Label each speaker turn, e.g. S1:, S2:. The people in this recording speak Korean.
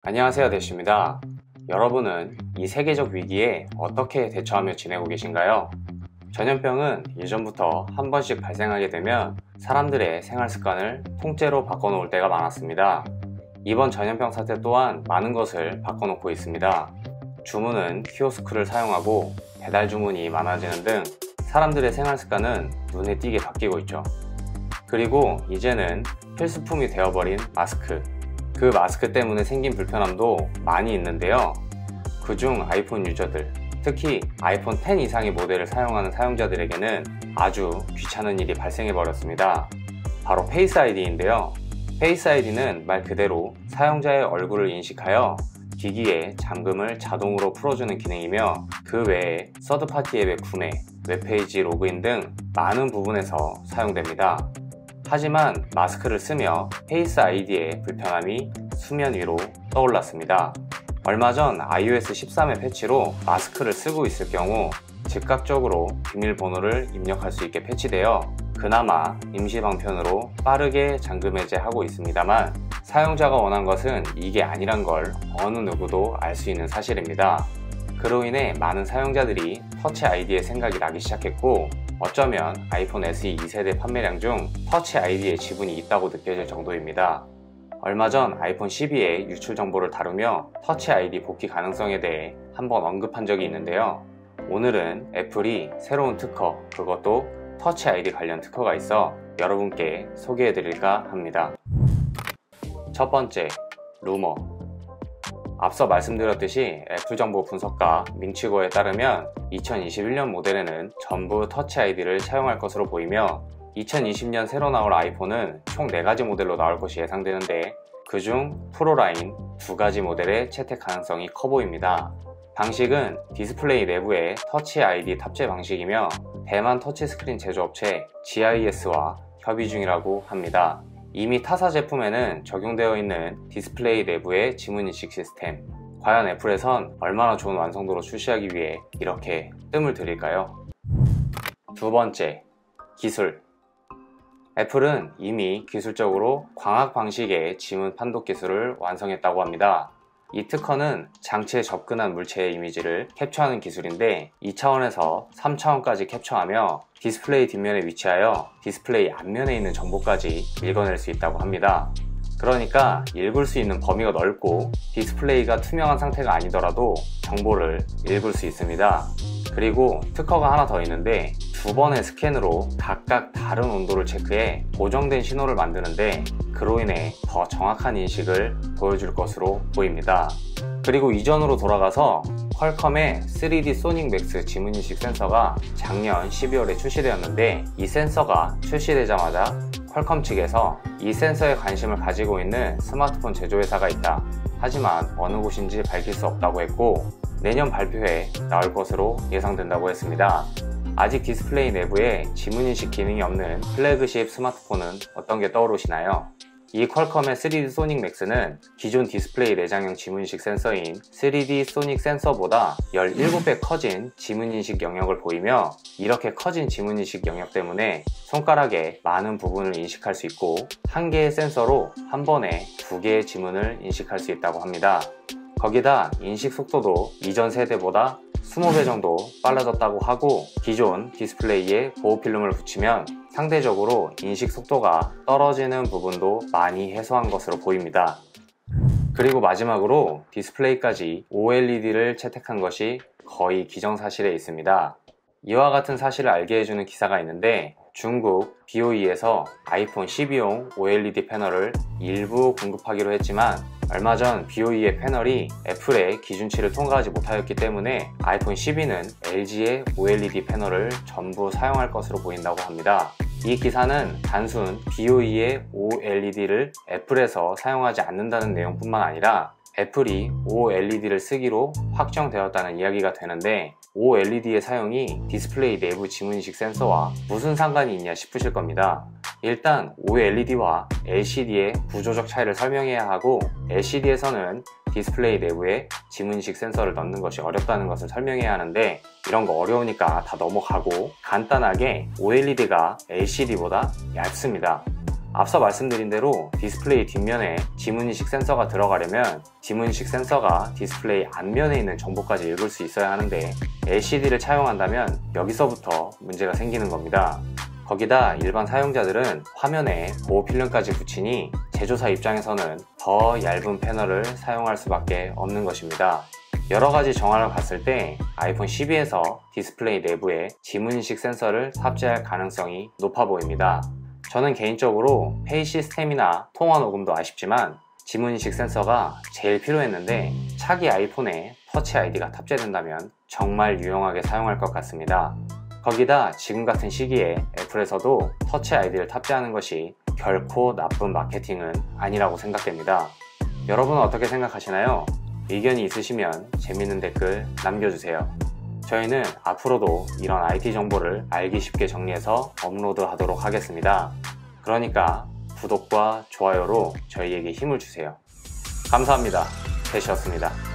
S1: 안녕하세요, 대쉬입니다. 여러분은 이 세계적 위기에 어떻게 대처하며 지내고 계신가요? 전염병은 예전부터 한 번씩 발생하게 되면 사람들의 생활 습관을 통째로 바꿔놓을 때가 많았습니다. 이번 전염병 사태 또한 많은 것을 바꿔놓고 있습니다. 주문은 키오스크를 사용하고 배달 주문이 많아지는 등 사람들의 생활 습관은 눈에 띄게 바뀌고 있죠. 그리고 이제는 필수품이 되어버린 마스크. 그 마스크 때문에 생긴 불편함도 많이 있는데요. 그중 아이폰 유저들, 특히 아이폰 X 이상의 모델을 사용하는 사용자들에게는 아주 귀찮은 일이 발생해 버렸습니다. 바로 페이스 아이디인데요. 페이스 아이디는 말 그대로 사용자의 얼굴을 인식하여 기기에 잠금을 자동으로 풀어주는 기능이며, 그 외에 서드파티 앱의 구매, 웹페이지 로그인 등 많은 부분에서 사용됩니다. 하지만 마스크를 쓰며 페이스 아이디의 불편함이 수면 위로 떠올랐습니다. 얼마 전 iOS 13의 패치로 마스크를 쓰고 있을 경우 즉각적으로 비밀번호를 입력할 수 있게 패치되어 그나마 임시 방편으로 빠르게 잠금 해제하고 있습니다만, 사용자가 원한 것은 이게 아니란 걸 어느 누구도 알 수 있는 사실입니다. 그로 인해 많은 사용자들이 터치 아이디에 생각이 나기 시작했고, 어쩌면 아이폰 SE 2세대 판매량 중 터치 아이디의 지분이 있다고 느껴질 정도입니다. 얼마 전 아이폰 12의 유출 정보를 다루며 터치 아이디 복귀 가능성에 대해 한번 언급한 적이 있는데요. 오늘은 애플이 새로운 특허, 그것도 터치 아이디 관련 특허가 있어 여러분께 소개해드릴까 합니다. 첫 번째, 루머. 앞서 말씀드렸듯이 애플 정보 분석가 민치고에 따르면 2021년 모델에는 전부 터치 아이디를 사용할 것으로 보이며, 2020년 새로 나올 아이폰은 총 4가지 모델로 나올 것이 예상되는데, 그중 프로 라인 2가지 모델의 채택 가능성이 커 보입니다. 방식은 디스플레이 내부의 터치 아이디 탑재 방식이며, 대만 터치스크린 제조업체 GIS와 협의 중이라고 합니다. 이미 타사 제품에는 적용되어 있는 디스플레이 내부의 지문인식 시스템, 과연 애플에선 얼마나 좋은 완성도로 출시하기 위해 이렇게 뜸을 들일까요? 두 번째, 기술. 애플은 이미 기술적으로 광학 방식의 지문 판독 기술을 완성했다고 합니다. 이 특허는 장치에 접근한 물체의 이미지를 캡처하는 기술인데, 2차원에서 3차원까지 캡처하며 디스플레이 뒷면에 위치하여 디스플레이 앞면에 있는 정보까지 읽어낼 수 있다고 합니다. 그러니까 읽을 수 있는 범위가 넓고 디스플레이가 투명한 상태가 아니더라도 정보를 읽을 수 있습니다. 그리고 특허가 하나 더 있는데, 2번의 스캔으로 각각 다른 온도를 체크해 고정된 신호를 만드는데, 그로 인해 더 정확한 인식을 보여줄 것으로 보입니다. 그리고 이전으로 돌아가서 퀄컴의 3D 소닉 맥스 지문인식 센서가 작년 12월에 출시되었는데, 이 센서가 출시되자마자 퀄컴 측에서 이 센서에 관심을 가지고 있는 스마트폰 제조회사가 있다, 하지만 어느 곳인지 밝힐 수 없다고 했고, 내년 발표회에 나올 것으로 예상된다고 했습니다. 아직 디스플레이 내부에 지문인식 기능이 없는 플래그십 스마트폰은 어떤 게 떠오르시나요? 이 퀄컴의 3D 소닉 맥스는 기존 디스플레이 내장형 지문인식 센서인 3D 소닉 센서보다 17배 커진 지문인식 영역을 보이며, 이렇게 커진 지문인식 영역 때문에 손가락의 많은 부분을 인식할 수 있고, 한 개의 센서로 한 번에 2개의 지문을 인식할 수 있다고 합니다. 거기다 인식 속도도 이전 세대보다 20배 정도 빨라졌다고 하고, 기존 디스플레이에 보호필름을 붙이면 상대적으로 인식 속도가 떨어지는 부분도 많이 해소한 것으로 보입니다. 그리고 마지막으로 디스플레이까지 OLED를 채택한 것이 거의 기정사실에 있습니다. 이와 같은 사실을 알게 해주는 기사가 있는데, 중국 BOE에서 아이폰 12용 OLED 패널을 일부 공급하기로 했지만, 얼마 전 BOE의 패널이 애플의 기준치를 통과하지 못하였기 때문에 아이폰 12는 LG의 OLED 패널을 전부 사용할 것으로 보인다고 합니다. 이 기사는 단순 BOE의 OLED를 애플에서 사용하지 않는다는 내용뿐만 아니라 애플이 OLED를 쓰기로 확정되었다는 이야기가 되는데, OLED의 사용이 디스플레이 내부 지문인식 센서와 무슨 상관이 있냐 싶으실 겁니다. 일단 OLED와 LCD의 구조적 차이를 설명해야 하고, LCD에서는 디스플레이 내부에 지문인식 센서를 넣는 것이 어렵다는 것을 설명해야 하는데, 이런 거 어려우니까 다 넘어가고 간단하게 OLED가 LCD보다 얇습니다. 앞서 말씀드린 대로 디스플레이 뒷면에 지문인식 센서가 들어가려면 지문인식 센서가 디스플레이 앞면에 있는 정보까지 읽을 수 있어야 하는데 LCD를 차용한다면 여기서부터 문제가 생기는 겁니다. 거기다 일반 사용자들은 화면에 보호 필름까지 붙이니 제조사 입장에서는 더 얇은 패널을 사용할 수밖에 없는 것입니다. 여러가지 정화를 봤을 때 아이폰 12에서 디스플레이 내부에 지문인식 센서를 탑재할 가능성이 높아 보입니다. 저는 개인적으로 페이 시스템이나 통화 녹음도 아쉽지만 지문인식 센서가 제일 필요했는데 차기 아이폰에 터치 아이디가 탑재된다면 정말 유용하게 사용할 것 같습니다. 거기다 지금 같은 시기에 애플에서도 터치 아이디를 탑재하는 것이 결코 나쁜 마케팅은 아니라고 생각됩니다. 여러분은 어떻게 생각하시나요? 의견이 있으시면 재밌는 댓글 남겨주세요. 저희는 앞으로도 이런 IT 정보를 알기 쉽게 정리해서 업로드 하도록 하겠습니다. 그러니까 구독과 좋아요로 저희에게 힘을 주세요. 감사합니다. 대시였습니다.